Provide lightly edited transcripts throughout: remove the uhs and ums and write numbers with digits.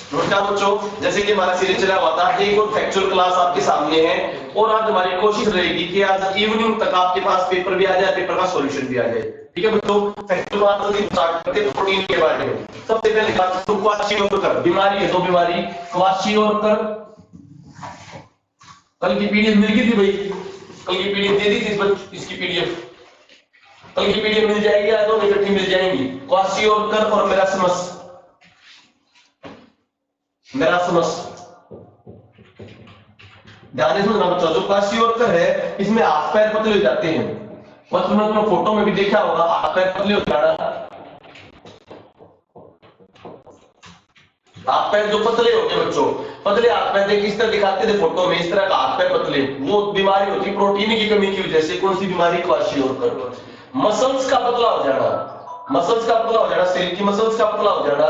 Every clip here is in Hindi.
नमस्कार बच्चों, जैसे कि हमारा सीरीज चला हुआ था, एक और फैक्चुअल क्लास आपके सामने है और आज हमारी कोशिश रहेगी कि आज इवनिंग तक आपके पास पेपर भी आ जाए, पेपर का सॉल्यूशन भी आ जाए। ठीक है बच्चों, फैक्चुअल क्लास स्टार्ट करते हैं प्रोटीन के बारे में। सबसे पहले बात तो क्वाशियोरकर बीमारी है, तो बीमारी क्वाशियोरकर। कल की पीडीएफ मिल गई थी भाई, कल की पीडीएफ दे दी थी इसकी पीडीएफ, कल की पीडीएफ मिल जाएगी, आज दोनों इकट्ठी मिल जाएंगी। क्वाशियोरकर और मेरास्मस, मेरास्मस ध्यान से सुनना बच्चों। जो क्वाशियोरकर है इसमें हाथ पैर पतले हो जाते हैं, मतलब तुमने फोटो में भी देखा होगा, हाथ पैर पतले हो जाना, हाथ पैर जो पतले होते हैं बच्चों, पतले हाथ पैर देख इस तरह दिखाते थे फोटो में, इस तरह का हाथ पैर पतले, वो बीमारी होती है प्रोटीन की कमी की वजह से। कौन सी बीमारी? क्वाशियोरकर। मसल्स का पतला हो जाना, मसल्स का पतला हो जाना, शरीर की मसल्स का पतला हो जाना,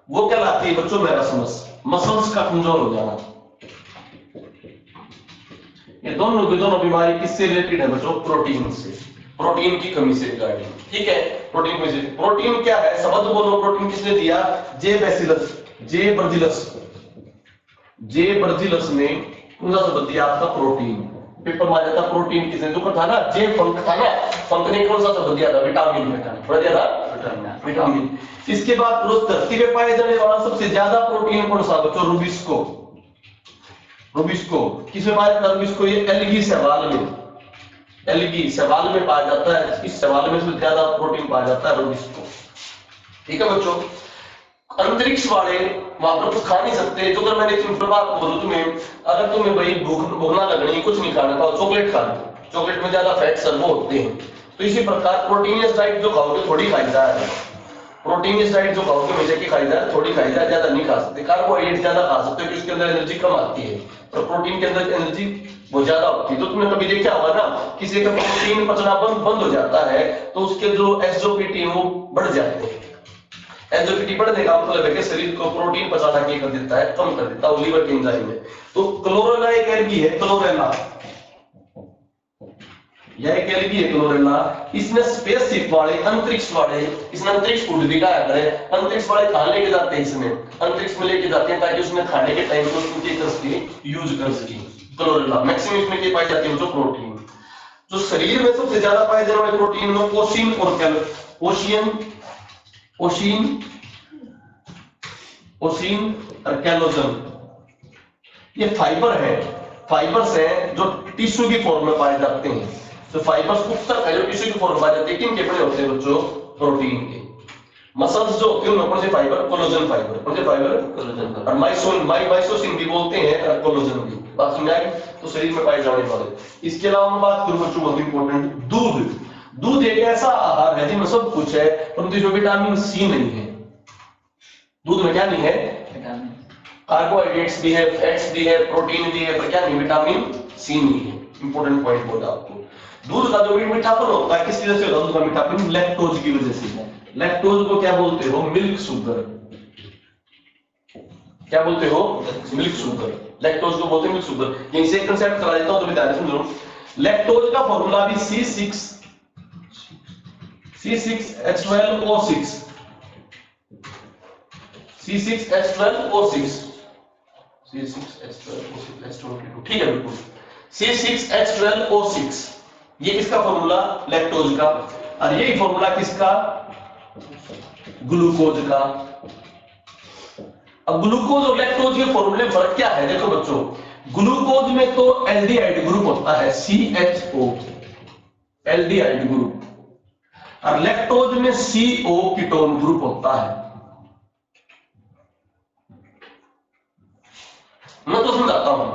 वो क्या लाती है बच्चों? मेरास्मस। मसल्स का कमजोर हो जाना। ये दोनों की दोनों बीमारी किससे रिलेटेड है बच्चों? प्रोटीन से, प्रोटीन की कमी से रिगार्डिंग। ठीक है, प्रोटीन की कमी से। प्रोटीन क्या है? शब्द बोलो, प्रोटीन किसने दिया? जे बैसिलस, जे बर्जिलस, जे बर्जिलस ने कौन सा शब्द दिया आपका? प्रोटीन। पेपर में आ जाता प्रोटीन किसने, जो था ना, जे फंक था ना, फंक ने कौन सा शब्द दिया था? विटामिन, दिया था विटामिन। इसके बाद धरती पे पाए जाने वाला सबसे ज्यादा प्रोटीन कौन सा बच्चों? रुबिस्को। रुबिस्को किसमें पाया जाता है? रुबिस्को ये एल्गी शैवाल में, एल्गी शैवाल में पाया जाता है। इस शैवाल में सबसे ज्यादा प्रोटीन पाया जाता है रुबिस्को। ठीक है बच्चों, अंतरिक्ष वाले वहां पर कुछ खा नहीं सकते। जो अगर मैंने तुम बात बोलूं तुम्हें, अगर तुम्हें भाई भूख ना लगनी, कुछ नहीं खाना, खाओ चॉकलेट खा लो, चॉकलेट में ज्यादा फैट्स वो होते हैं। तो इसी प्रकार प्रोटीनियस डाइट जो खाओगे थोड़ी खाई जा रही है, प्रोटीनियस डाइट जो खाओगे हमेशा की खाई जाए, थोड़ी खाई जाए, ज्यादा नहीं खा सकते। कार्बोहाइड्रेट ज्यादा खा सकते हो क्योंकि उसके अंदर एनर्जी कम आती है, और प्रोटीन के अंदर एनर्जी वो ज्यादा होती है। तो तुमने कभी देखा होगा ना, किसी का प्रोटीन पचना बंद हो जाता है तो उसके जो एसजीपीटी वो बढ़ जाते हैं। एसजीपीटी बढ़ने का मतलब है कि शरीर को प्रोटीन पचाना क्या कर देता है? कम कर देता है, लीवर के एंजाइम में। तो क्लोरेला एक एल्गी है, क्लोरेला, यह एक एल्गी है क्लोरेला। इसमें स्पेसशिप वाले, अंतरिक्ष वाले, इसमें अंतरिक्ष फूड भी खाया करे, अंतरिक्ष वाले खाने लेके जाते हैं, इसमें अंतरिक्ष में लेके जाते हैं ताकि उसमें खाने के टाइम को उनकी तरफ यूज कर सके। क्लोरेला मैक्सिमम इसमें क्या पाई जाती है? जो प्रोटीन, जो शरीर में सबसे ज्यादा पाए जाने वाले प्रोटीन में ओशिन और ओशियन, ओशिन, ओशिन और कैलोजन, ये फाइबर है, फाइबर्स हैं जो टिश्यू की फॉर्म में पाए जाते हैं। तो फाइबर्स उत्तर है जो टिश्यू की फॉर्म में पाए जाते हैं, किनके बने होते हैं बच्चों? प्रोटीन के। मसल्स जो होते हैं उनमें कौन से फाइबर? Collagen fibre. कौन से फाइबर? कोलेजन। और माइसोसिन भी बोलते हैं, कोलेजन भी। बात समझ आई? तो शरीर में पाए जाने वाले। इसके अलावा मैं बात करूं बच्चों बहुत इंपॉर्टेंट, दूध। दूध एक ऐसा आहार है जिसमें सब कुछ है परंतु इसमें विटामिन सी नहीं है। दूध में क्या नहीं है? कार्बोहाइड्रेट्स भी है, फैट्स भी है, प्रोटीन भी है, पर क्या नहीं? विटामिन सी नहीं है। इंपॉर्टेंट पॉइंट बोला आपको। दूध का जो मीठापन होता है किस वजह से होता है? दूध का मीठापन लैक्टोज की वजह से है। लैक्टोज को क्या बोलते हो? Milk sugar. क्या बोलते हो? Milk sugar. लैक्टोज को बोलते हैं मिल्क शुगर। यहीं से एक कांसेप्ट करा देता हूं तो ध्यान से सुनो। लैक्टोज का फॉर्मूला भी C6H12O6, C6H12O6, C6H12O6, ठीक है बिल्कुल, C6H12O6 ये किसका फॉर्मूला? लैक्टोज का। और यही फॉर्मूला किसका? ग्लूकोज का। अब ग्लूकोज और लैक्टोज के फॉर्मूले में फर्क क्या है? देखो बच्चों, ग्लूकोज में तो एल्डिहाइड ग्रुप होता है, CHO, एल्डिहाइड ग्रुप, और लैक्टोज में CO, कीटोन ग्रुप होता है। मैं तो समझाता हूं।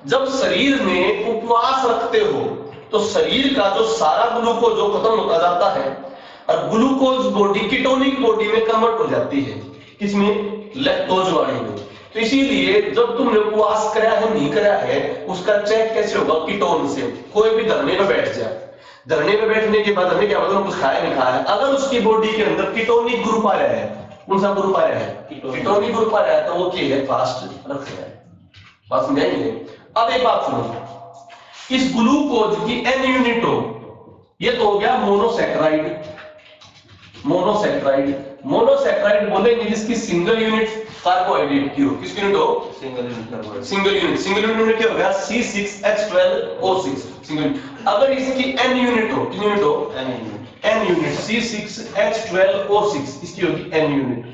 जब शरीर में उपवास रखते हो तो शरीर का जो सारा ग्लूकोज जो खत्म होता जाता है और ग्लूकोज बॉडी कीटोनिक बॉडी में कन्वर्ट हो जाती है। किसमें? लैक्टोज वाली में। तो इसीलिए जब तुमने उपवास कराया है नहीं कराया है उसका चेक कैसे होगा? कीटोन से। कोई भी धरने में बैठ जाए, धरने में बैठने के बाद हमें क्या मतलब कुछ खाया नहीं खाया, अगर उसकी बॉडी के अंदर कीटोनिक ग्रुप आ रहा है, कौन सा ग्रुप आ रहा है? कीटोनिक ग्रुप आ रहा है, तो वो क्या है? फास्ट रख रहा है। बात समझेंगे? अब एक बात सुनो, इस ग्लूकोज की एन यूनिट हो, ये तो हो गया मोनोसैकेराइड। मोनोसैकेराइड, मोनोसैकेराइड बोलेंगे जिसकी सिंगल यूनिट कार्बोहाइड्रेट की हो। किसकी यूनिट हो? Single unit carbohydrate. Single unit क्या हो गया? C6H12O6 single unit. अगर इसकी n यूनिट हो, कितनी यूनिट हो? n यूनिट C6H12O6 इसकी होगी n यूनिट।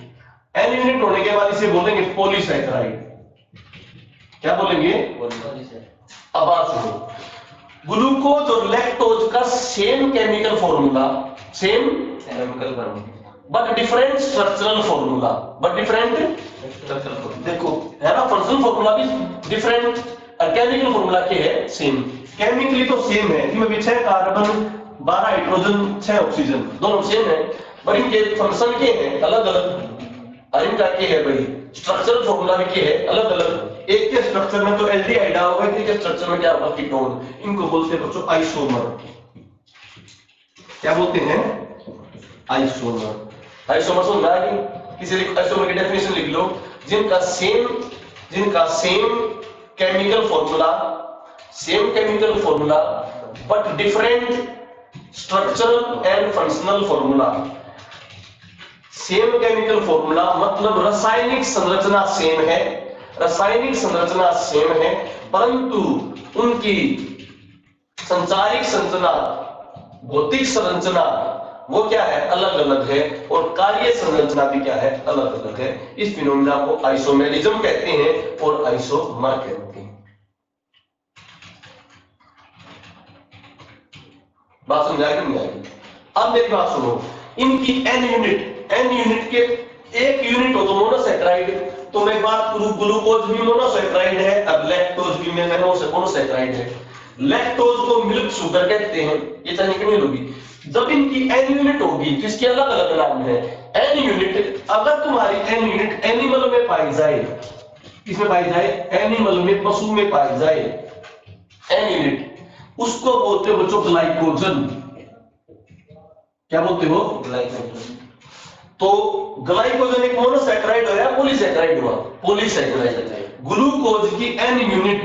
n यूनिट होने के बाद इसे बोलेंगे पॉलीसैकेराइड। क्या बोलेंगे? अब बात सुनो, ग्लूकोज और लैक्टोज का same chemical formula, same chemical formula but different structural formula, but different structural formula. देखो है ना, फंक्शनल फॉर्मूला भी डिफरेंट और केमिकल फॉर्मूला के है सेम। केमिकली तो सेम है, इसमें भी 6 कार्बन 12 हाइड्रोजन 6 ऑक्सीजन दोनों सेम है, पर इनके फंक्शन के हैं अलग अलग। और इनका के है भाई स्ट्रक्चरल फॉर्मूला भी के है अलग अलग। एक के स्ट्रक्चर में तो एल्डिहाइड होगा, एक के स्ट्रक्चर में क्या होगा? कीटोन। इनको बोलते हैं बच्चों आइसोमर। क्या बोलते हैं? आइसोमर। आइसोमर समझ में आ गई? किसी आइसोमर की डेफिनेशन लिख लो, जिनका same chemical formula but different structural and functional formula. Same chemical formula मतलब रासायनिक संरचना सेम है, परंतु उनकी संचारिक संरचना, भौतिक संरचना वो क्या है? अलग अलग है, और कार्य संरचना भी क्या है? अलग अलग है। इस फिनोमिना को आइसोमेरिज्म कहते हैं और आइसोमर कहते हैं। बात समझ आएगी नहीं आएगी? अब मेरी बात सुनो, इनकी n यूनिट के एक यूनिट हो तो मोनोसैकेराइड। तो मैं बात करूं, ग्लूकोज भी मोनोसैकेराइड है और लैक्टोज भी मोनोसैकेराइड है। लैक्टोज को मिल्क शुगर कहते हैं, ये चाहिए कि नहीं होगी? जब इनकी n यूनिट होगी तो इसके अलग अलग नाम है। n यूनिट, अगर तुम्हारी n यूनिट एनिमल में पाई जाए, किसमें पाई जाए? एनिमल में, पशु में पाई जाए n यूनिट, उसको बोलते हो बच्चों ग्लाइकोजन। क्या बोलते हो? ग्लाइकोजन। तो ग्लाइकोजन एक मोनोसैकेराइड हो या पॉलीसैकेराइड हुआ? पॉलीसैकेराइड। ग्लूकोज की n यूनिट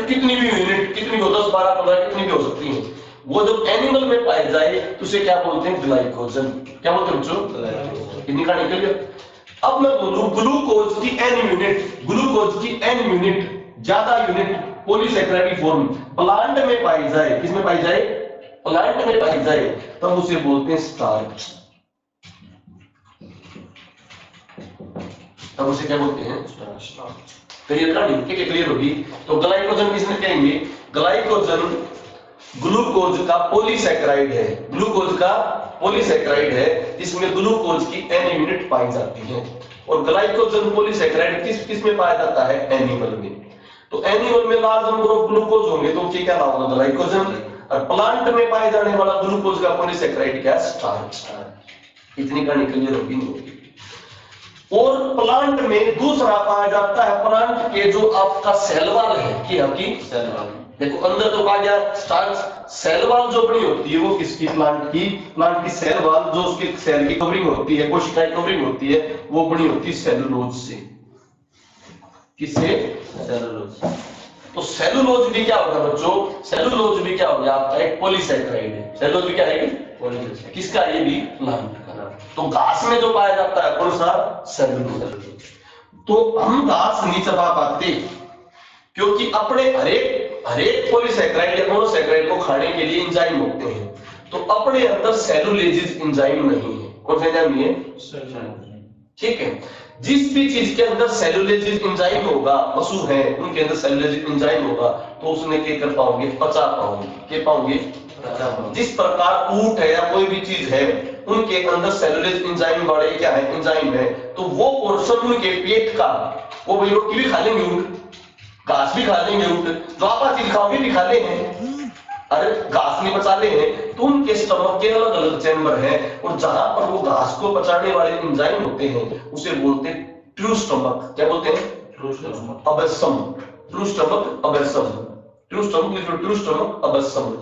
कितनी भी यूनिट, कितनी हो, 10 12 15 कितनी भी हो सकती है, वो जब एनिमल में पाई जाए तो उसे क्या बोलते हैं? ग्लाइकोजन। क्या बोलते हैं बच्चों? ग्लाइकोजन। कितनी का निकल गया? अब मैं बोलूं ग्लूकोज की n यूनिट ज्यादा यूनिट पॉलीसैकेराइड फॉर्म प्लांट में पाई जाए, किसमें पाई जाए? प्लांट में पाई जाए, तब उसे बोलते हैं स्टार्च। तब उसे क्या बोलते हैं? क्लियर कहानी? ठीक है, क्लियर होगी? तो ग्लाइकोजन किसने कहेंगे? ग्लाइकोजन ग्लूकोज का पॉलीसैकेराइड है, जिसमें ग्लूकोज की n यूनिट पाई जाती है। और ग्लाइकोजन पॉलीसैकेराइड किस में पाया जाता है? एनिमल में। तो एनिमल में लार्ज नंबर ऑफ ग्लूकोज होंगे तो उसके क्या नाम होगा? ग्लाइकोजन। और प्लांट में पाए जाने वाला ग्लूकोज का पॉलीसैकेराइड क्या? स्टार्च। इतनी कहानी क्लियर होगी नहीं होगी? और प्लांट में दूसरा पाया जाता है, प्लांट के जो आपका सेल वॉल है, सेल वॉल देखो अंदर तो पाया गया स्टार्च। सेल वॉल जो बनी होती है वो किसकी? प्लांट की सेल वॉल, जो उसके सेल की कवरिंग होती है, कोशिकाएं कवरिंग होती है, वो बनी होती है सेलुलोज से। किससे? सेलुलोज। तो सेलुलोज भी क्या होगा बच्चों? सेलुलोज भी क्या हो गया आपका? एक पॉलीसैकेराइड है। सेलुलोज भी क्या है? पॉलीसैकेराइड। किसका? ये भी प्लांट का। तो घास में जो पाया जाता है कौन सा? सेलुलोज। तो हम घास नहीं चबा पाते क्योंकि अपने हरेक पॉलीसैकेराइड या मोनोसैकेराइड को खाने के लिए एंजाइम होते हैं, तो अपने अंदर सेलुलोजेज एंजाइम नहीं है। कौन सा एंजाइम नहीं है? ठीक है, जिस भी चीज के अंदर सेलुलोजेज एंजाइम होगा, पशु है उनके अंदर सेलुलोजेज एंजाइम होगा, तो उसने क्या कर पाओगे? पचा पाओगे। जिस प्रकार ऊंट है या कोई भी चीज है, उनके अंदर सेलुलोज एंजाइम वाले क्या है? एंजाइम है, तो वो पोर्शन उनके पेट का, वो भाई रोटी भी खा लेंगे ऊंट, घास भी खा लेंगे ऊंट, जो आप चीज खाओगे भी खा लेंगे, अरे घास नहीं पचा ले हैं, तो उनके स्टमक के अलग अलग चैम्बर हैं, और जहां पर वो घास को पचाने वाले एंजाइम होते हैं उसे बोलते हैं ट्रू स्टमक। क्या बोलते हैं? True stomach abomasum.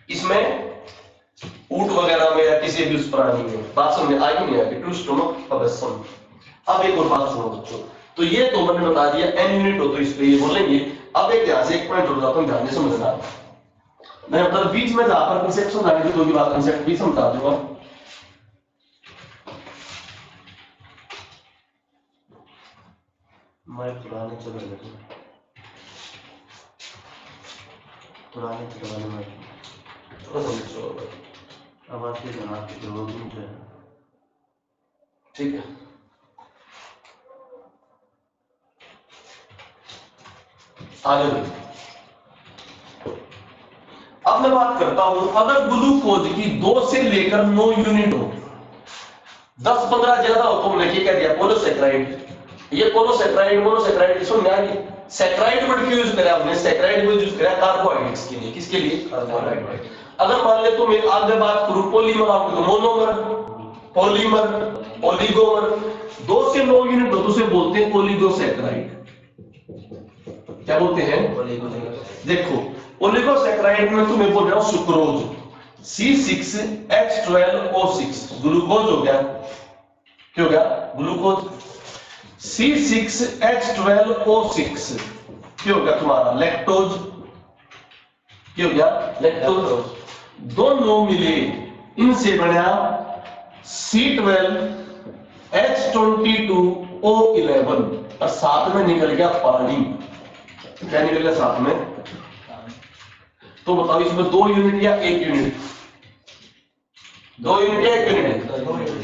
इसमें ऊंट वगैरह में या किसी भी उस प्राणी में बात समझ आई नहीं आएगी? True stomach abomasum. अब एक और बात सुनो बच्चों, तो ये तो मैंने बता दिया n यूनिट हो तो इस पे ये बोलेंगे। अब एक यहां से एक पॉइंट हो जाता हूं, ध्यान से समझना। मैं मतलब बीच में जहां पर कंसेप्ट समझाने की बात कंसेप्ट भी समझा दूंगा। मैं पुराने चले गए पुराने चलाने में थोड़ा सा नीचे होगा। अब आपके जनाब की जरूरत नहीं है। ठीक है, आगे बढ़िए। अब मैं बात करता हूं, अगर ग्लूकोज की 2 से लेकर 9 यूनिट हो, 10-15 ज्यादा हो तो हमने क्या कह दिया, पोलोसैकराइड। ये पोलोसैकराइड मोनोसैकराइड इसमें में आ गई। सैकराइड वर्ड क्यों यूज करा हमने? सैकराइड वर्ड यूज करा कार्बोहाइड्रेट्स के लिए। किसके लिए? कार्बोहाइड्रेट। अगर मान ले तो मैं आगे बात करूं पॉलीमर, आपको तो मोनोमर, पॉलीमर, ओलिगोमर। 2 से 9 यूनिट हो तो उसे बोलते हैं ओलिगोसैकराइड। क्या बोलते हैं? देखो, ओलिगोसैकराइड में तुम्हें बोल रहा हूं सुक्रोज, C6H12O6 ग्लूकोज हो गया। क्या हो गया? ग्लूकोज। C6H12O6 क्या हो गया तुम्हारा? लैक्टोज। क्या हो गया? लैक्टोज। दोनों मिले इनसे बना C12H22O11 और साथ में निकल गया पानी। क्या निकल गया साथ में? तो बताओ इसमें 2 यूनिट या 1 यूनिट? 2 यूनिट या 1 यूनिट?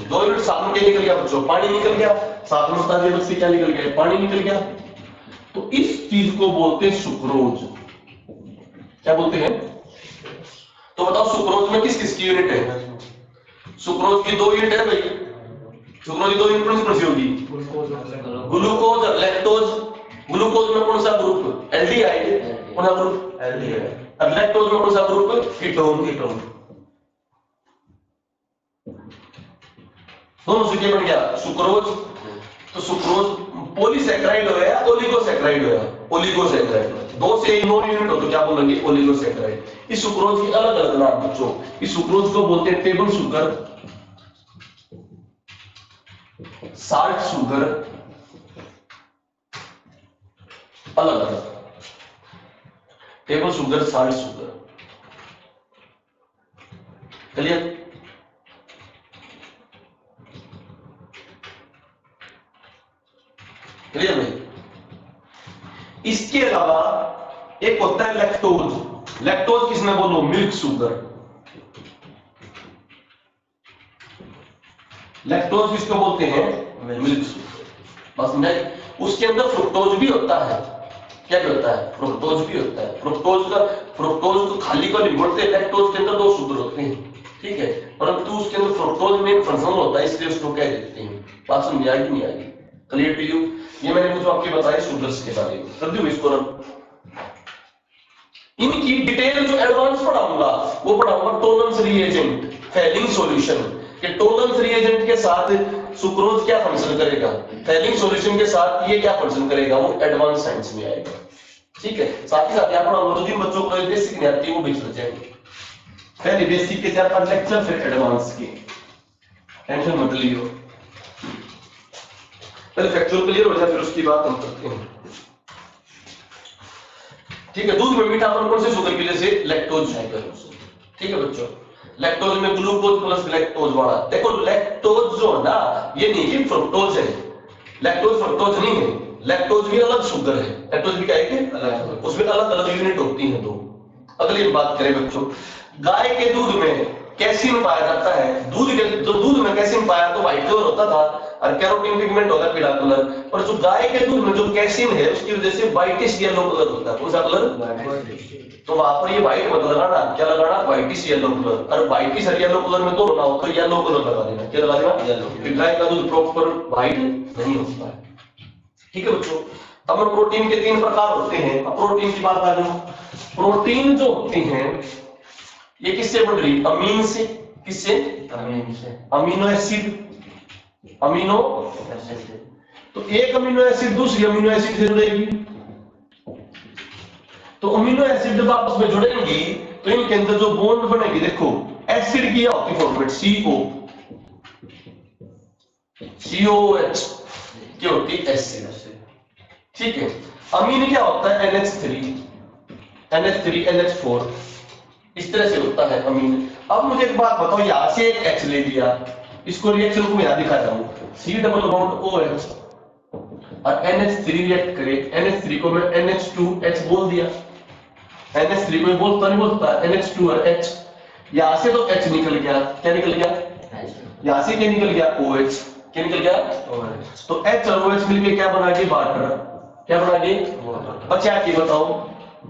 2 यूनिट। साथ में क्या निकल गया बच्चों? पानी निकल गया। साथ में उसका से क्या निकल गया? पानी निकल गया। तो इस चीज को बोलते हैं सुक्रोज। क्या बोलते हैं? तो बताओ सुक्रोज में किस किस की यूनिट है? सुक्रोज की 2 यूनिट है भाई। सुक्रोज की 2 यूनिट कौन सी होगी? ग्लूकोज और लैक्टोज। ग्लूकोज में कौन सा ग्रुप? एल्डिहाइड। कौन सा ग्रुप? एल्डिहाइड। और लैक्टोज में कौन सा ग्रुप? कीटोन। कीटोन। दोनों से क्या बन गया? सुक्रोज। तो सुक्रोज पॉलीसैकराइड हो या ओलिगोसैकराइड हो? ओलिगोसैकराइड। 2 से 9 यूनिट हो तो क्या बोलेंगे? ओलिगोसैकराइड। इस सुक्रोज की अलग अलग नाम बच्चों। इस सुक्रोज को बोलते हैं टेबल शुगर, साल्ट शुगर, अलग अलग। Table sugar, salt sugar. Clear? Clear नहीं? इसके अलावा एक होता है लैक्टोज। लैक्टोज किसने बोलो? Milk sugar. लैक्टोज किसको बोलते हैं? Milk sugar. बस समझाई? उसके अंदर फ्रुक्टोज भी होता है। क्या भी होता है? फ्रुक्टोज भी होता है। फ्रुक्टोज तो खाली को नहीं बोलते, लैक्टोज के अंदर 2 शुगर होते हैं। ठीक है, परंतु उसके अंदर फ्रुक्टोज में फंक्शन होता है, इसलिए उसको कह देते हैं। बात समझ आई कि नहीं आई? Clear to you? ये मैंने कुछ आपके बताए शुगर्स के बारे में। कर दूं इसको रन? इनकी डिटेल जो एडवांस पढ़ाऊंगा वो पढ़ाऊंगा टोलेंस रिएजेंट, फेलिंग सॉल्यूशन कि टोलेंस रिएजेंट के साथ सुक्रोज क्या फंक्शन करेगा, फेलिंग सॉल्यूशन के साथ ये क्या फंक्शन करेगा, वो एडवांस साइंस में आएगा। ठीक है, साथ ही साथ यहाँ पढ़ाऊंगा जिन बच्चों को बेसिक नहीं आती वो भी चल जाएंगे। पहले बेसिक के 4-5 लेक्चर, फिर एडवांस के। टेंशन मत लियो, पहले फैक्चुअल क्लियर हो जाए फिर उसकी बात हम करते हैं। ठीक है, दूध में मीठापन कौन से शुगर की वजह से? Lactose sugar. ठीक है बच्चों, लैक्टोज में ग्लूकोज प्लस लैक्टोज वाला। देखो लैक्टोज जो है ना, ये नहीं कि फ्रुक्टोज है। लैक्टोज फ्रुक्टोज नहीं है, लैक्टोज भी अलग शुगर है। लैक्टोज भी क्या है? अलग। उसमें अलग अलग यूनिट होती है 2। अगली बात करें बच्चों, गाय के दूध में कैल्शियम पाया जाता है। दूध में कैल्शियम पाया तो व्हाइट कलर होता था और कैरोटीन पिगमेंट होता है पीला कलर। और जो गाय के दूध में जो कैल्शियम है उसकी वजह से व्हाइटिश येलो कलर होता है। कौन सा कलर? तो वहां पर ये व्हाइट मत लगाना, क्या लगाना? Whitish yellow colour. और व्हाइटिश और येलो कलर में तो होना हो तो येलो कलर लगा देना। क्या लगा देना? येलो। गाय का दूध प्रॉपर व्हाइट नहीं होता है। ठीक है बच्चों, अब प्रोटीन के 3 प्रकार होते हैं। अब प्रोटीन की बात आ जाओ। प्रोटीन जो होती हैं ये किससे बन रही? अमीन से। किससे? अमीन से। Amino acid. Amino acid. तो एक अमीनो एसिड दूसरी अमीनो एसिड से जुड़ेगी। तो अमीनो एसिड जब आपस में जुड़ेंगी तो इनके अंदर जो बॉन्ड बनेगी, देखो एसिड की क्या होती है फॉर्मेट? CO। COOH क्या होती है? एसिड। ठीक है, अमीन क्या होता है? NH3 NH4 इस तरह से होता है अमीन। अब मुझे एक बात बताओ, यहां से एक H ले लिया, इसको रिएक्शन को यहां दिखा रहा हूं, C डबल बॉन्ड OH और NH3 रिएक्ट करे, NH3 को मैं NH2H बोल दिया, NH3 को बोलता नहीं बोलता, NH2 और H, यहां से तो H निकल गया, क्या निकल गया, यहां से क्या निकल गया, OH, क्या निकल गया, तो H और OH मिलके क्या बना गई, वाटर, क्या बना गई, बचा के बताओ,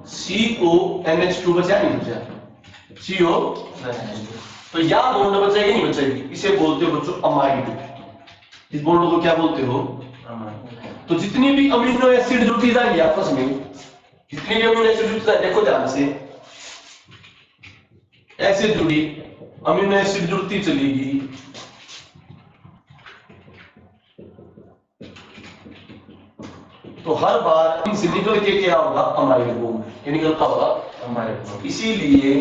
CONH2 बचा नहीं बचा, CO, तो यहां बॉन्ड बचेगी नहीं बचेगी, इसे बोलते हो बच्चों अमाइड, इस बॉन्ड को क्या बोलते हो, तो जितनी भी अमीनो एसिड जुड़ती जाएंगी आपस में, जितनी भी अमीनो एसिड जुड़ती जाए, देखो ध्यान से, ऐसे जुड़ी अमीनो एसिड जुड़ती चलेगी, तो हर बार इनसे निकल के क्या होगा, अमाइड बॉन्ड, क्या निकलता होगा, अमाइड बॉन्ड। इसीलिए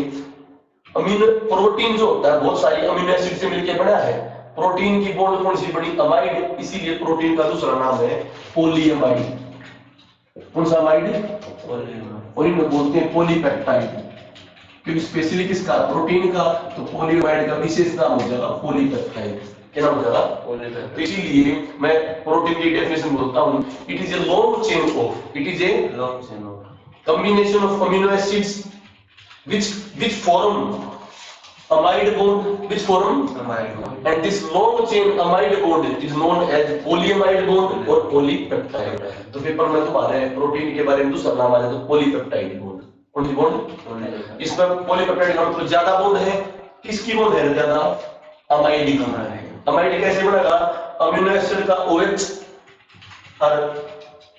अमीनो प्रोटीन जो होता है बहुत सारी अमीनो एसिड से मिलकर बना है, प्रोटीन की बॉन्ड कौन सी बनी, अमाइड, इसीलिए प्रोटीन का दूसरा नाम है पॉलीअमाइड। कौन सा अमाइड, और इन्हें बोलते हैं पॉलीपेप्टाइड, क्योंकि स्पेशली किसका, प्रोटीन का, तो पॉलीअमाइड का विशेष नाम हो जाएगा पॉलीपेप्टाइड, क्या नाम हो जाएगा, तो इसीलिए मैं प्रोटीन की डेफिनेशन बोलता हूं, it is a long chain of, it is a long chain of combination of amino acids which form amide bond, which form amide bond, and this long chain amide bond is known as polyamide bond or polypeptide। तो पेपर में तुम्हारे प्रोटीन के बारे में दूसरा नाम आ जाता है पॉलीपेप्टाइड बॉन्ड, कौन सी बॉन्ड, इसमें पॉलीपेप्टाइड का मतलब ज्यादा बॉन्ड है, किसकी बॉन्ड है ज्यादा, अमाइड की। अमाइड कैसे बनेगा, अमीनो एसिड का OH और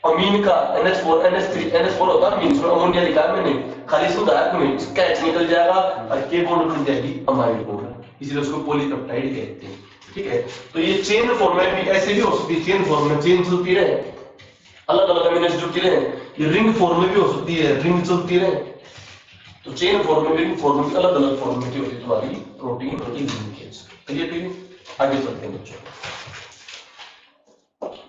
अमीन का NH4 NH3 NH4 होता है अमीन, इसमें अमोनिया लिखा है मैंने, खाली सुधार में इसका H निकल जाएगा और के बॉन्ड बन जाएगी अमाइड बॉन्ड, इसलिए उसको पॉलीपेप्टाइड कहते हैं। ठीक है, तो ये चेन फॉर्म में भी ऐसे भी हो सकती है, चेन फॉर्म में चेन चलती रहे, अलग अलग अमीनो एसिड जुड़ती रहे, ये रिंग फॉर्म में भी हो सकती है, रिंग चलती रहे, तो चेन फॉर्म में, रिंग फॉर्म में, अलग अलग फॉर्म में होती है तुम्हारी प्रोटीन की लिंकेज। क्लियर, आगे चलते हैं बच्चों।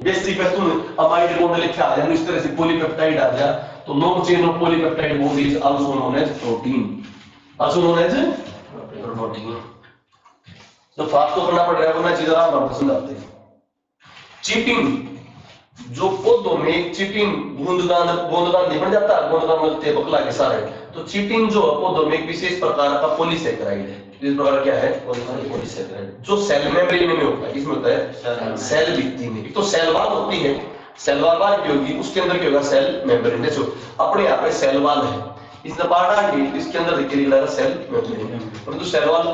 बेसिक है, तुम अमाइड बॉन्ड लिखा आ जाए, इस तरह से पॉलीपेप्टाइड आ जाए, तो long chain of polypeptide bond is also known as protein, also known as protein. तो फास्ट तो करना पड़ेगा, वरना चीजें आराम से समझाते हैं। चीटिंग, जो पौधों में चीटिंग बूंददान नहीं बन जाता, बूंददान मिलते हैं बकला के सारे, तो चीटिंग जो पौधों में एक विशेष प्रकार का पॉलीसेकेराइड है, इस प्रकार क्या है, पॉलीसेकेराइड, जो सेल मेम्ब्रेन में होता है, किसमें होता है, सेल भित्ति में। तो सेल वॉल होती है, सेल वॉल की होगी, उसके अंदर क्या होगा, सेल मेम्ब्रेन। देखो अपने यहाँ पे सेल वॉल है, इसने पार्ट आ गई, इसके अंदर देखिए लिखा है सेल मेम्ब्रेन, परंतु सेल वॉल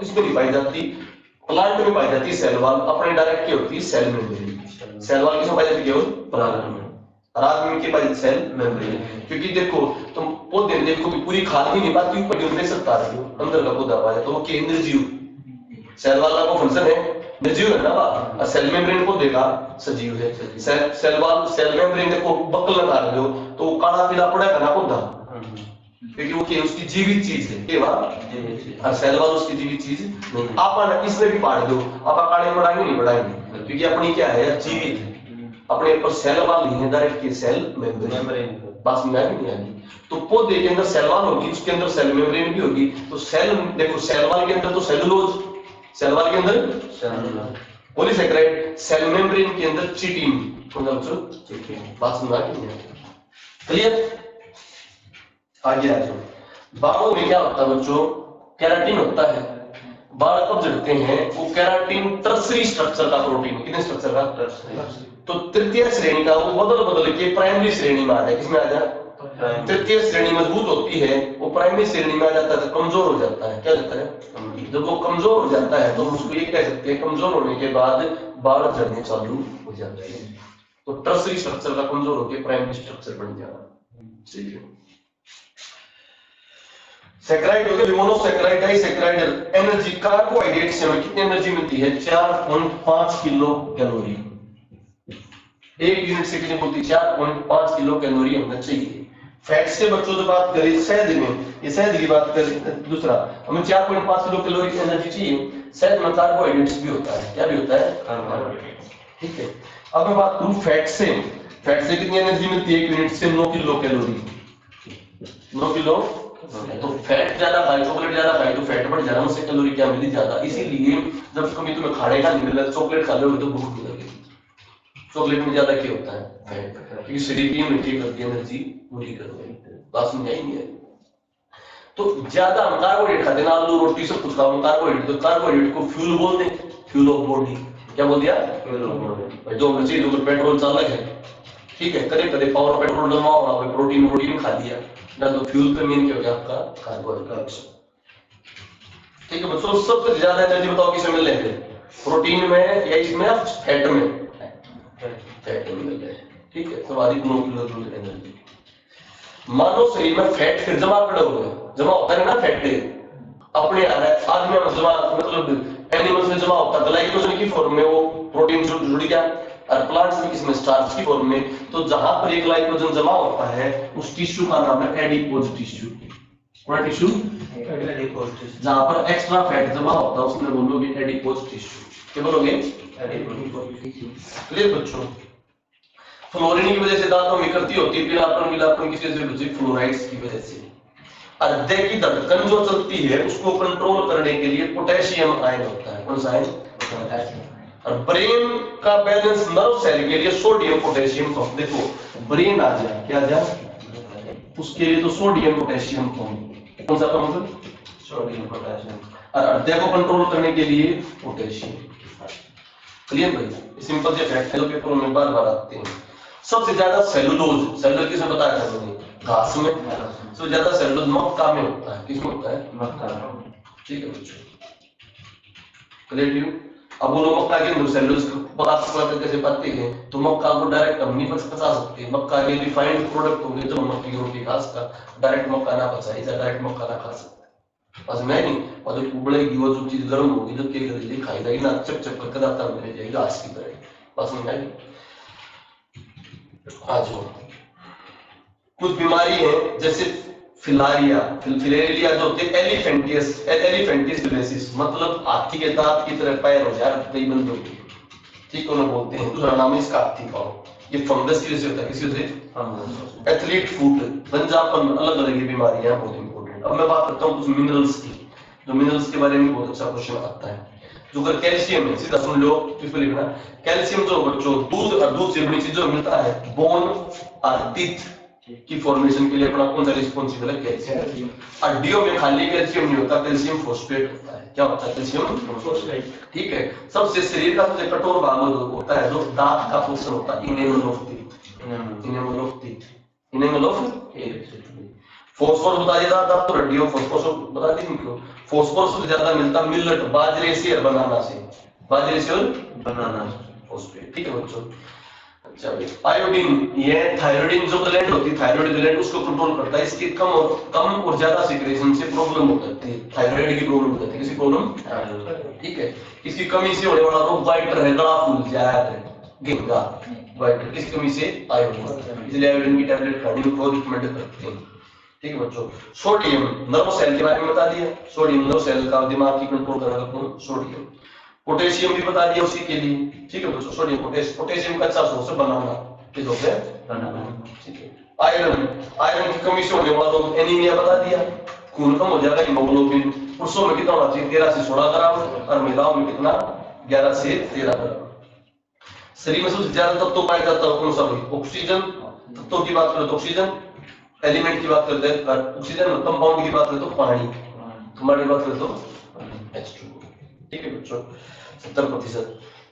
इसमें नहीं पाई जाती, प्लांट में पाई जाती है सेल वॉल, अपने डायरेक्ट की होती है सेल मेम्ब्रेन। सेल वॉल किसमें पाई जाती है, केवल प्लांट में, और आदमी के पास सेल मेम्ब्रेन। क्योंकि देखो तुम पौधे देखो पूरी खाद ही नहीं पाती, ऊपर गिरने सकता है, अंदर का पौधा पाया तो वो केंद्र जीव, सेल वाला को फंक्शन है निर्जीव है ना, और सेल मेम्ब्रेन को देखा सजीव है। सेल मेम्ब्रेन देखो बकल लगा रहे हो तो वो काला पीला पड़ेगा ना पौधा, क्योंकि वो उसकी जीवित चीज है, क्या बात, और सेल वाल उसकी जीवित चीज नहीं। आप इसमें भी पाड़ दो, आप काले बढ़ाएंगे नहीं बढ़ाएंगे, क्योंकि अपनी क्या है, जीवित है, अपने ऊपर सेल वाल नहीं है, डायरेक्ट की सेल मेम्ब्रेन। बस में नहीं आएगी, तो पौधे के अंदर सेल वाल होगी, उसके अंदर सेल मेम्ब्रेन भी होगी, तो सेल देखो सेल वाल के अंदर तो सेलुलोज, सेल वाल के अंदर पॉलीसेकेराइड, सेल मेम्ब्रेन के अंदर चिटिन, बात समझ आ गई, क्लियर। आगे आ जाओ, बालों में क्या होता है बच्चों, केराटिन होता है। बाल कब जड़ते हैं, वो केराटिन टर्सरी स्ट्रक्चर का प्रोटीन, कितने स्ट्रक्चर का, टर्सरी, तो तृतीय श्रेणी का वो बदल बदल के प्राइमरी श्रेणी में आ जाए, किसमें आ जाए, तृतीय श्रेणी मजबूत होती है, वो प्राइमरी श्रेणी में आ जाता है, कमजोर हो जाता है, क्या जाता है, जब वो कमजोर हो जाता है तो उसको ये कह सकते हैं, कमजोर होने के बाद बाल झड़ने चालू हो जाते हैं, तो टर्सरी स्ट्रक्चर का कमजोर होकर प्राइमरी स्ट्रक्चर बन जाना। ठीक है, सैकराइड हो गया, मोनोसैकराइड, डाइसैकराइड। एनर्जी, कार्बोहाइड्रेट से हमें कितनी एनर्जी मिलती है, 4.5 किलो कैलोरी, एक यूनिट से कितनी बोलती है, 4.5 किलो कैलोरी होना चाहिए। फैट से बच्चों से बात करें, शहद में, ये शहद की बात करें, दूसरा हमें 4.5 किलो कैलोरी एनर्जी चाहिए। शहद में कार्बोहाइड्रेट्स भी होता है, क्या भी होता है, कार्बोहाइड्रेट। ठीक है, अब मैं बात करूं फैट से, फैट से कितनी एनर्जी मिलती है, एक यूनिट से 9 किलो कैलोरी, 9 किलो। तो फैट ज्यादा खाए, चॉकलेट ज्यादा खाए तो फैट बढ़ जाना, उससे कैलोरी क्या मिली ज्यादा, इसीलिए जब कभी तुम्हें खाने का नहीं मिला, चॉकलेट खा लोगे तो भूख नहीं लगेगी। चॉकलेट में ज्यादा क्या होता है, फैट, क्योंकि सीडीपी में क्या करती है, एनर्जी पूरी कर देती है। बात समझ आई नहीं है? तो ज्यादा हम कार्बोहाइड्रेट खाते हैं ना, आलू रोटी सब कुछ खाओ कार्बोहाइड्रेट, तो कार्बोहाइड्रेट को फ्यूल बोलते हैं, फ्यूल ऑफ बॉडी। क्या बोल दिया? Fuel of body. जो मर्जी जो पेट्रोल चालक है, ठीक है, करे करे पावर पेट्रोल डलवाओ, आपने प्रोटीन प्रोटीन खा लिया ना, तो फ्यूल पे मीन क्या हो गया आपका, कार्बोहाइड्रेट। ठीक है बच्चों, सबसे ज्यादा एनर्जी बताओ किसमें मिल रही है, प्रोटीन में या इसमें या फैट में? फैट में मिल रहा है। ठीक है, तो आधी मोलिकुलर एनर्जी। मानो शरीर में फैट फिर जमा कर दोगे, जमा होता है ना फैट अपने आ रहा है आदमी में जमा, मतलब एनिमल्स में जमा होता है ग्लाइकोजन की फॉर्म में, वो प्रोटीन जुड़ गया, और प्लांट्स में किसमें, स्टार्च की फॉर्म में। तो जहां पर ये ग्लाइकोजन जमा होता है उस टिश्यू का नाम है एडिपोज टिश्यू। कौन टिश्यू? Adipose tissue. जहां पर एक्स्ट्रा फैट जमा होता है उसमें बोलोगे एडिपोज टिश्यू। क्या बोलोगे? Adipose tissue. क्लियर बच्चों? फ्लोरीन की वजह से दांतों में विकृति होती है, पीलापन मिलापन किस वजह से बच्चे, फ्लोराइड्स की वजह से। हृदय की धड़कन जो चलती है उसको कंट्रोल करने के लिए पोटेशियम आयन होता है। कौन सा आयन? पोटेशियम। और ब्रेन का बैलेंस नर्व सेल के लिए सोडियम पोटेशियम पंप। देखो ब्रेन आ जाए, क्या आ जाए, उसके लिए तो सोडियम पोटेशियम पंप। कौन सा पंप? Sodium potassium. और हृदय को कंट्रोल करने के लिए पोटेशियम। क्लियर भाई? सिंपल से फैक्ट है, पेपरों में बार बार आते हैं। सबसे ज्यादा सेलुलोज, सेलुलोज किसमें बताया था मैंने, घास में। सबसे ज्यादा सेलुलोज मक्का में होता है। किसमें होता है? मक्का। ठीक है बच्चों, क्लियर? अब बोलो मक्का के अंदर सेलुलोज को कैसे पाते हैं, तो मक्का को डायरेक्ट हम नहीं पचा सकते। मक्का के रिफाइंड प्रोडक्ट होंगे जो मक्की की रोटी घास का, डायरेक्ट मक्का ना पचाई जाए, डायरेक्ट मक्का ना खा सकते। बस मैं नहीं, और जब उबलेगी वो जो चीज गर्म होगी तो क्या करेगी, खाई जाएगी ना, चप चप करके दांत में रह जाएगी घास की तरह। बस मैं नहीं। आज कुछ बीमारी है जैसे फिलारिया, फिलेरिया जो होती है एलिफेंटियस फिलेसिस, मतलब हाथी के दांत की तरह पैर हो जाए, कई बंद होगी। ठीक है, बोलते हैं, दूसरा नाम है इसका हाथी पाँव। ये फंगस की वजह से होता है। किसी वजह से? एथलीट फुट, गंजापन, अलग अलग ये बीमारियां बहुत इंपॉर्टेंट। अब मैं बात करता हूँ कुछ मिनरल्स की, जो मिनरल्स के बारे में बहुत अच्छा क्वेश्चन आता है। जो अगर कैल्शियम है, सीधा सुन लो, इसको लिखना, कैल्शियम जो बच्चों दूध और दूध से बड़ी चीजों में मिलता है, बोन और टीथ की फॉर्मेशन के लिए अपना कौन सा रिस्पॉन्सिबल है, कैल्शियम। हड्डियों में खाली कैल्शियम नहीं होता, कैल्शियम फोस्फेट होता है। क्या होता है? Calcium phosphate. ठीक है, सबसे शरीर का सबसे कठोर भाग होता है जो दांत का पोषण होता है, enamel of teeth. Enamel of teeth, enamel of phosphorus बता दिया था, तो हड्डियों फॉस्फोरस बता दी क्यों। फॉस्फोरस से ज्यादा मिलता मिलेट, बाजरे से और बनाना से, बाजरे से और बनाना फॉस्फेट। ठीक है बच्चों? अच्छा भाई, आयोडीन, ये थायराइड जो ग्लैंड होती है, थायराइड ग्लैंड उसको कंट्रोल करता है। इसकी कम और ज्यादा सिक्रेशन से प्रॉब्लम हो जाती है, थायराइड की प्रॉब्लम हो जाती है। किसी प्रॉब्लम? ठीक है, इसकी कमी से होने वाला रोग वाइटर है, गला फूल जाए, गिंगा वाइटर, किस कमी से? आयोडीन। इसलिए आयोडीन की टैबलेट खाने को रिकमेंड करते हैं। ठीक है बच्चों? सोडियम नर्व सेल के बारे में बता दिया, सोडियम नर्व सेल का, दिमाग की कंट्रोल करने वाला सोडियम। पोटेशियम भी बता दिया उसी के लिए। ठीक है बच्चों? सोडियम पोटेशियम का अच्छा सोर्स है बनाना, किस होते हैं? बनाना। ठीक है, आयरन, आयरन की कमी से होने वाला एनीमिया बता दिया, खून कम हो जाएगा, हीमोग्लोबिन। पुरुषों में कितना होना चाहिए? 13 से 16 ग्राम, और महिलाओं में कितना? 11 से 13 ग्राम। शरीर में सबसे ज्यादा तत्व पाया जाता है कौन सा भाई? ऑक्सीजन। तत्वों की बात करें तो ऑक्सीजन, एलिमेंट की बात करते हैं ऑक्सीजन, कंपाउंड की बात करें तो पानी, तुम्हारी बात करें तो H2O। ठीक है बच्चों? 70%।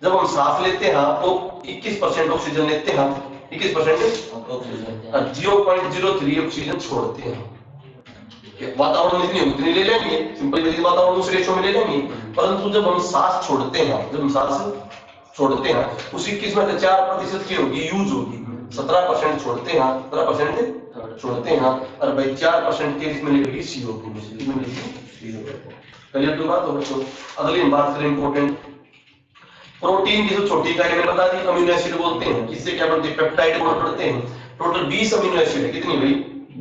जब हम सांस लेते हैं तो 21% ऑक्सीजन लेते हैं, 21% ऑक्सीजन, और 0.03 ऑक्सीजन छोड़ते हैं। वातावरण में इतनी उतनी ले लेंगे, सिंपल वातावरण उस रेशो में ले लेंगे, परंतु जब हम सांस छोड़ते हैं, जब हम सांस छोड़ते हैं, उसी किस्म में 4% की होगी, यूज होगी। 17% छोड़ते हैं, 17% छोड़ते हैं, और भाई 4% के इसमें निकलेगी CO में। क्लियर तो बात हो बच्चों? अगली हम बात करें इंपॉर्टेंट प्रोटीन की, जो छोटी इकाई में बता दी, अमीनो एसिड बोलते हैं। इससे क्या बनते हैं? पेप्टाइड बनते हैं। टोटल 20 अमीनो एसिड है। कितनी भाई?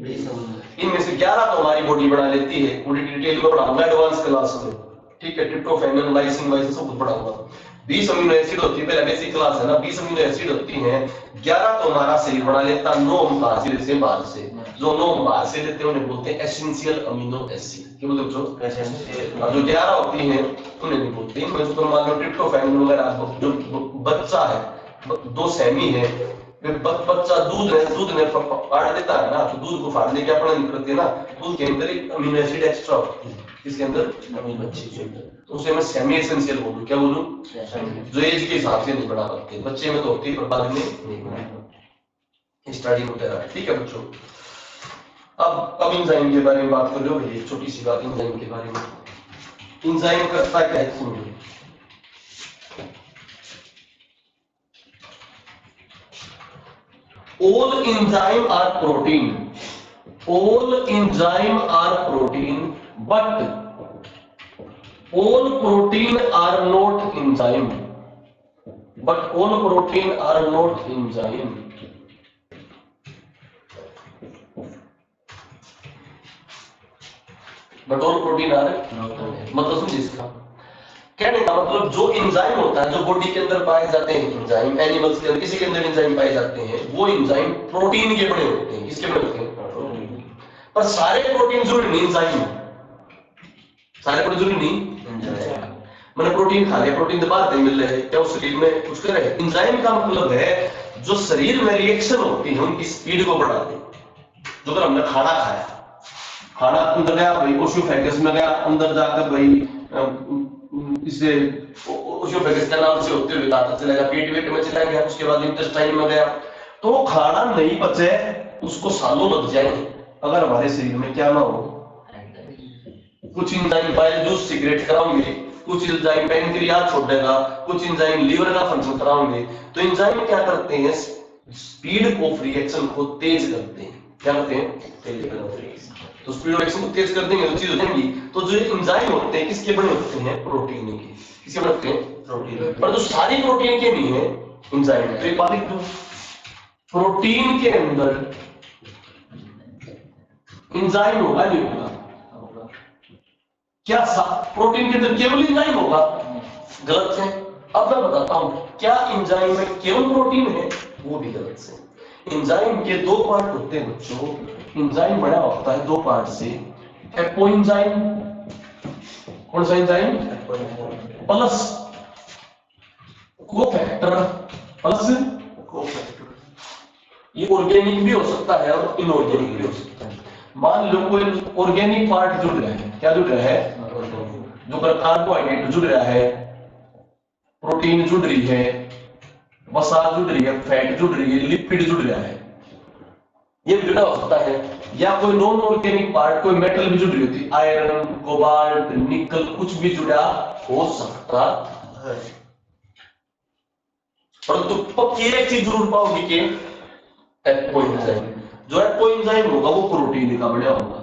20 अमीनो। इनमें से 11 तो हमारी बॉडी बना लेती है, पूरी डिटेल में पढ़ाऊंगा एडवांस क्लास में। ठीक है, ट्रिप्टोफैन, लाइसिन, वाइसिन सब कुछ पढ़ाऊंगा। 20 अमीनो एसिड होती है, पहले बेसिक क्लास है ना, 20 अमीनो एसिड होती हैं, 11 तो हमारा शरीर बना लेता, 9 हम बाहर से लेते हैं, बाहर से। जो 9 हम बाहर से लेते हैं उन्हें बोलते हैं एसेंशियल अमीनो एसिड। क्या बोलते हो बच्चों? एसेंशियल। और जो 11 होती हैं उन्हें नहीं बोलते। इनमें से तो मान लो ट्रिप्टोफैन वगैरह, जो बच्चा है दो सेमी है, बच्चा दूध ने फाड़ देता है ना, तो दूध को फाड़ने की अपना नहीं करते ना, दूध के अंदर एक अमीनो एसिड एक्स्ट्रा होती है, इसके अंदर अमीनो एसिड के अंदर, तो उसे मैं सेमी एसेंशियल बोलूं, क्या बोलूं, जो एज के हिसाब से नहीं बना पाते, बच्चे में तो होती है पर बाद में नहीं बना, स्टडी होता है। ठीक है बच्चों, अब इंजाइम के बारे में बात कर रहे हो, ये छोटी सी बात इंजाइम के बारे में। इंजाइम करता क्या है सुनो, all enzyme are protein, all enzyme are protein, but all protein are not enzyme, but all protein are not enzyme, but all protein are मतलब समझिए इसका कहने का मतलब, जो एंजाइम होता है जो बॉडी के अंदर पाए जाते हैं, एंजाइम एनिमल्स के अंदर किसी के अंदर एंजाइम पाए जाते हैं, वो एंजाइम प्रोटीन के बने होते हैं, किसके बने होते हैं, पर सारे प्रोटीन जरूरी नहीं एंजाइम, सारे प्रोटीन जरूरी नहीं, मैंने प्रोटीन खा लिया, प्रोटीन तो बाहर नहीं मिल रहे हैं, क्या उस शरीर में कुछ कर रहे हैं, एंजाइम का मतलब है जो शरीर में रिएक्शन होती है उनकी स्पीड को बढ़ा दे। जो अगर हमने खाना खाया, खाना अंदर गया भाई, ओशियोफेगस में गया, अंदर जाकर भाई इसे ओशियोफेगस कैनाल से होते हुए लाता चला गया, पेट में चला गया, उसके बाद इंटेस्टाइन में गया, तो खाना नहीं पचे, उसको सालों लग जाएंगे अगर हमारे शरीर में क्या ना हो, कुछ एंजाइम बाइल जूस सिगरेट कराओगे, कुछ एंजाइम पैनक्रियाज छोड़ेगा, कुछ एंजाइम लीवर का फंक्शन कराओगे, तो एंजाइम क्या करते हैं, स्पीड ऑफ रिएक्शन को तेज करते हैं, क्या करते हैं, तेज करते हैं, तो स्पीड ऑफ रिएक्शन को तेज कर देंगे तो चीज हो जाएगी। तो जो एंजाइम होते हैं किसके बने होते हैं, प्रोटीन के, किसके बने होते हैं, प्रोटीन, पर जो सारी प्रोटीन के नहीं है एंजाइम, तो एक बात लिख दो, प्रोटीन के अंदर एंजाइम होगा नहीं होगा, क्या प्रोटीन के अंदर केवल एंजाइम होगा, गलत है। अब मैं बताता हूं क्या एंजाइम में केवल प्रोटीन है, वो भी गलत है। एंजाइम के दो पार्ट होते हैं बच्चों, एंजाइम बना होता है दो पार्ट से, एपो एंजाइम, कौन सा enzyme, plus cofactor, plus cofactor, ये ऑर्गेनिक भी हो सकता है और इनऑर्गेनिक भी हो सकता है। मान लो कोई ऑर्गेनिक पार्ट जुड़ रहा है, क्या जुड़ रहा है, जो कार्बोहाइड्रेट जुड़ रहा है, प्रोटीन जुड़ रही है, वसा जुड़ रही है, फैट जुड़ रही है, लिपिड जुड़ रहा है, ये भी जुड़ा हो सकता है। या कोई नॉन ऑर्गेनिक पार्ट, कोई मेटल भी जुड़ रही होती, आयरन, कोबाल्ट, निकल, कुछ भी जुड़ा हो सकता है। परंतु पक्की एक चीज जरूर पाओगी कि एपो एंजाइम, जो एपो एंजाइम होगा वो प्रोटीन का बना होगा,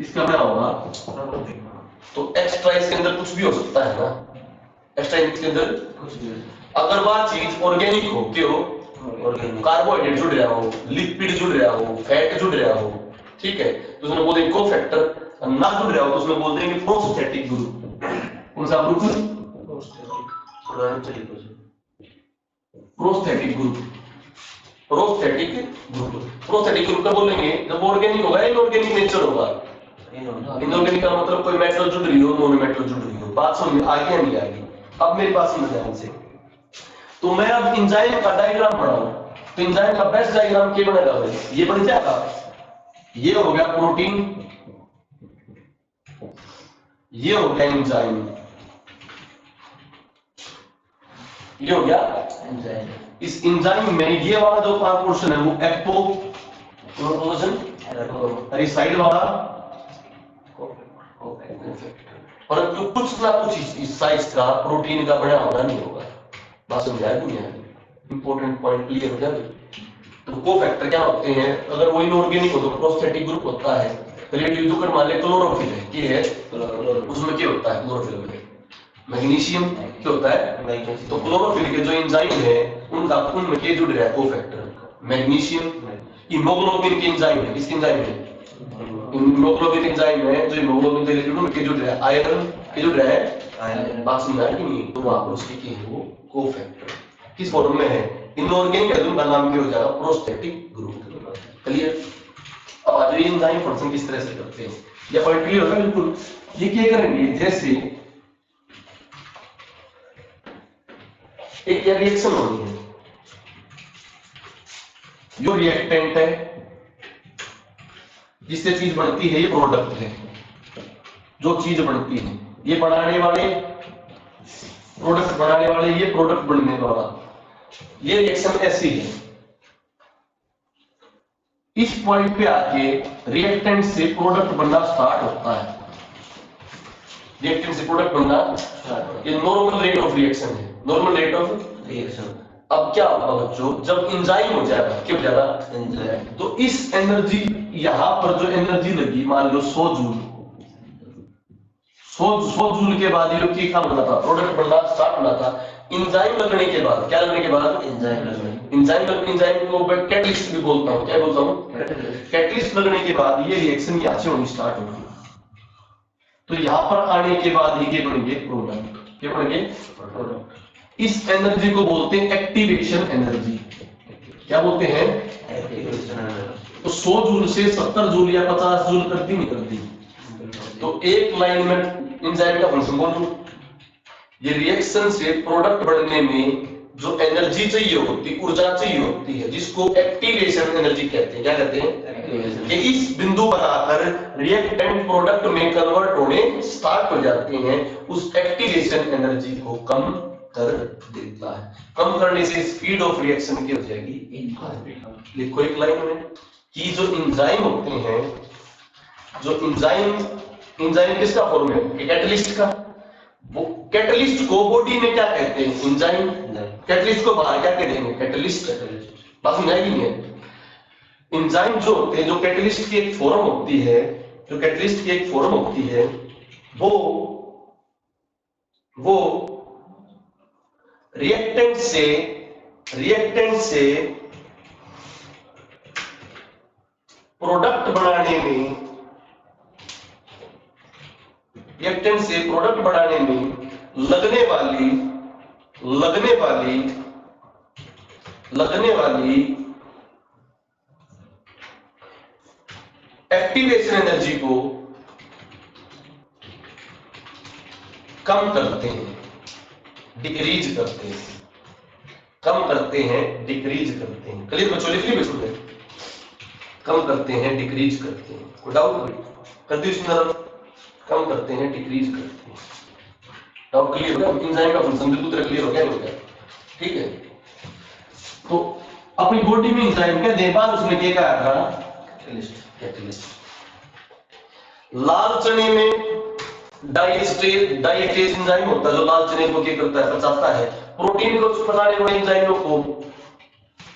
इसका बना होगा, तो एक्स्ट्रा इसके अंदर कुछ भी हो सकता है ना, एक्स्ट्रा इसके अंदर कुछ भी, अगर वह चीज ऑर्गेनिक हो, क्यों, कार्बोहाइड्रेट जुड़ रहा हो, लिपिड जुड़ रहा हो, फैट जुड़ रहा हो, ठीक है, तो उसमें बोल देंगे कोफैक्टर, ना जुड़ रहा हो तो उसमें बोल देंगे प्रोस्थेटिक ग्रुप। कौन सा group, prosthetic group, prosthetic group, prosthetic group का बोलेंगे जब ऑर्गेनिक होगा, इनऑर्गेनिक नेचर होगा, इनऑर्गेनिक का मतलब कोई मेटल जुड़ रही हो, नॉन मेटल जुड़ रही हो, बात समझ में आ गया नहीं आ गई, अब मेरी बात समझ ध्यान से। तो मैं अब एंजाइम का डायग्राम बनाऊं, तो एंजाइम का बेस्ट डायग्राम क्या बनेगा भाई, ये बन जाएगा, ये हो गया प्रोटीन, ये हो गया एंजाइम, ये हो गया एंजाइम। इस एंजाइम में ये वाला जो पोर्शन है वो एपो पोर्शन, और इस साइड वाला परंतु कुछ ना कुछ इस साइज का प्रोटीन का बना होना नहीं होगा, बात समझा नहीं है, इंपॉर्टेंट पॉइंट क्लियर हो जाए। तो कोफैक्टर क्या होते हैं, अगर वो इनऑर्गेनिक हो तो प्रोस्थेटिक ग्रुप होता है, रिलेटिव तो कर मान ले क्लोरोफिल है, ये है उसमें क्या होता है, क्लोरोफिल में मैग्नीशियम क्या होता है, तो क्लोरोफिल के जो एंजाइम है उनका उनमें क्या जुड़ रहा है, कोफैक्टर, मैग्नीशियम, हीमोग्लोबिन के एंजाइम है, किसके एंजाइम है, हीमोग्लोबिन एंजाइम है, जो हीमोग्लोबिन से रिलेटेड उनके जुड़ रहा है, आयरन के जुड़ रहा है, आयरन, बात समझ आई नहीं, तो वहां पर उसकी क्या है, वो कोफैक्टर किस फॉर्म में है, इनऑर्गेनिक है, उनका नाम क्या हो जाएगा, प्रोस्थेटिक ग्रुप। क्लियर। अब आज ये एंजाइम फंक्शन किस तरह से करते हैं, ये पॉइंट क्लियर होगा बिल्कुल। ये क्या करेंगे, जैसे एक रिएक्शन होनी है, जो रिएक्टेंट है जिससे चीज बनती है, ये प्रोडक्ट है जो चीज बनती है, ये बनाने वाले प्रोडक्ट बनाने वाले, ये प्रोडक्ट बनने वाला, ये रिएक्शन ऐसी है। इस पॉइंट पे आके रिएक्टेंट से प्रोडक्ट बनना स्टार्ट होता है, रिएक्टेंट से प्रोडक्ट बनना, ये नॉर्मल रेट ऑफ रिएक्शन है, नॉर्मल रेट ऑफ रिएक्शन। अब क्या होगा बच्चों, जब एंजाइम हो जाएगा, क्या हो जाएगा एंजाइम, तो इस एनर्जी, यहां पर जो एनर्जी लगी मान लो 100 जूल, 100 जूल के बाद ये लोग क्या बनना था, प्रोडक्ट बनना स्टार्ट होना था। एंजाइम लगने के बाद, क्या लगने के बाद, एंजाइम लगने, एंजाइम को मैं कैटलिस्ट भी बोलता हूँ, क्या बोलता हूँ, कैटलिस्ट लगने के बाद ये रिएक्शन यहाँ से होनी स्टार्ट होगी। तो यहाँ पर आने के ही ये बनेंगे प्रोडक्ट, क्या बनेंगे प्रोडक्ट। इस एनर्जी को बोलते हैं एक्टिवेशन एनर्जी, क्या बोलते हैं एक्टिवेशन एनर्जी। तो 100 जूल से 70 जूल या 50 जूल करती नहीं करती, तो एक लाइन में एंजाइम का फंक्शन बोलूं, ये रिएक्शन से प्रोडक्ट बनने में जो एनर्जी चाहिए होती, ऊर्जा चाहिए होती है, जिसको एक्टिवेशन एनर्जी कहते हैं, क्या कहते हैं एक्टिवेशन। कि इस बिंदु पर आकर रिएक्टेंट प्रोडक्ट में कन्वर्ट होने स्टार्ट हो जाते हैं, उस एक्टिवेशन एनर्जी को कम कर देता है। कम करने से स्पीड ऑफ रिएक्शन की हो जाएगी। लिखो एक लाइन में कि जो एंजाइम होते हैं, जो एंजाइम किसका फॉर्म है, कैटलिस्ट का, वो कैटलिस्ट को बॉडी में क्या कहते हैं, एंजाइम। कैटलिस्ट को बाहर क्या कहेंगे, कैटलिस्ट। बात समझाई नहीं है। एंजाइम जो होते हैं, जो कैटलिस्ट की एक फॉर्म होती है, जो कैटलिस्ट की एक फॉर्म होती है, वो रिएक्टेंट से प्रोडक्ट बनाने में, रिएक्टेंट से प्रोडक्ट बनाने में लगने वाली एक्टिवेशन एनर्जी को कम करते हैं, डिक्रीज करते हैं, कम करते हैं, डिक्रीज करते हैं। क्लियर बच्चों, लिख ली बच्चों, कम करते हैं, डिक्रीज करते हैं। कोई डाउट कर दी इसमें, कम करते हैं, डिक्रीज करते हैं। डाउट क्लियर हो गया, एंजाइम का फंक्शन बिल्कुल तरह क्लियर हो गया, ठीक है। तो अपनी बॉडी में एंजाइम क्या दे, बाद उसने क्या कहा था, कैटलिस्ट। लाल चने में डाइएस्टेज एंजाइम होता है, जो लाल चने को क्या करता है, पचाता है। प्रोटीन को बनाने वाले एंजाइमों को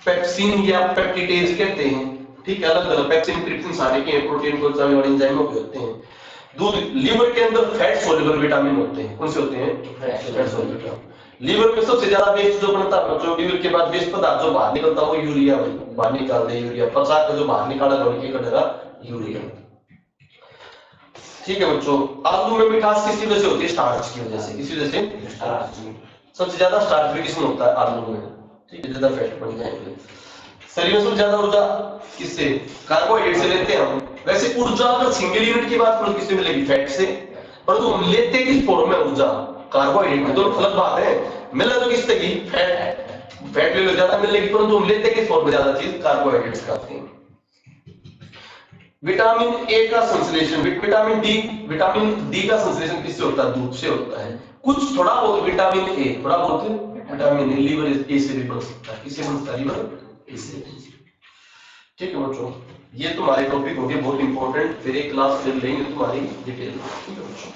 पेप्सिन या पेप्टिडेज कहते हैं, ठीक है। अलग अलग पेप्सिन, ट्रिप्सिन सारे के प्रोटीन को बनाने वाले एंजाइमों के होते हैं। दूध, लीवर के अंदर फैट सोल्युबल विटामिन होते हैं, कौन से होते हैं, फैट सोल्युबल विटामिन। लीवर में सबसे ज्यादा वेस्ट जो बनता है, जो लीवर के बाद वेस्ट पदार्थ जो बाहर निकलता है, वो यूरिया बाहर निकाल दे, यूरिया पचास का जो बाहर निकाला तो क्या करेगा, यूरिया। ठीक है बच्चों, आलू में मिठास किसकी वजह से होती है, स्टार्च की वजह से। किस वजह से, स्टार्च। सबसे ज्यादा स्टार्च भी किसमें होता है, आलू में, ठीक है, ज्यादा फैट बन जाएंगे। शरीर में सबसे ज्यादा ऊर्जा किससे, कार्बोहाइड्रेट से लेते हैं हम। वैसे ऊर्जा अगर सिंगल यूनिट की बात करो किससे मिलेगी, फैट से, परंतु हम लेते किस फॉर्म में ऊर्जा, कार्बोहाइड्रेट में। दोनों अलग बात है, मिला तो किससे की, फैट ले लो ज्यादा मिलेगी, परंतु हम लेते किस फॉर्म में ज्यादा चीज, कार्बोहाइड्रेट्स खाते हैं। विटामिन ए का संश्लेषण, विटामिन डी का संश्लेषण किससे होता है, दूध से होता है। कुछ थोड़ा बहुत विटामिन ए, थोड़ा बहुत विटामिन ए लीवर ए से भी बन सकता है। किससे बनता है, लीवर ए से। ठीक है बच्चों, ये तुम्हारे टॉपिक हो गए बहुत इंपॉर्टेंट, फिर एक क्लास ले लेंगे तुम्हारी डिटेल, ठीक है बच्चों।